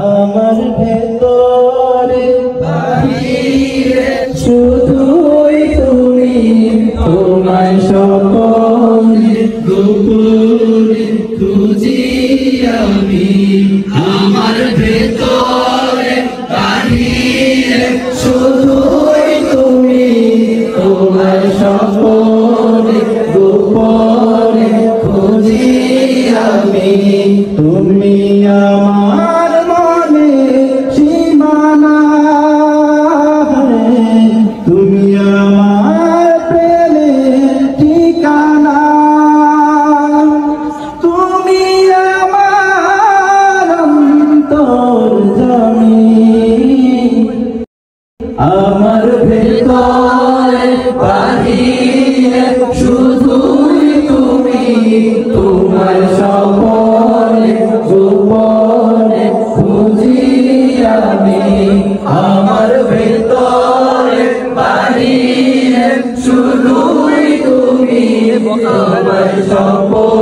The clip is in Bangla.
আমার ভেতরে বাহিরে শুধুই তুমি, তোমায় সকলে গোপনে খুঁজি আমি। আমার ভেতরে বাহিরে শুধুই তুমি, তোমায় সকলে গোপনে খুঁজি আমি। তুমি আমার মনে সীমানা, তুমি আমার প্রেমের ঠিকানা, তুমি আমার অন্তর্যামী। আমার ভেতরে বাহিরে শুধুই তুমি, তোমার সকলে গোপনে খুঁজি আমি। আমার ভেতরে বাহিরে শুধুই তুমি, তোমার সকলে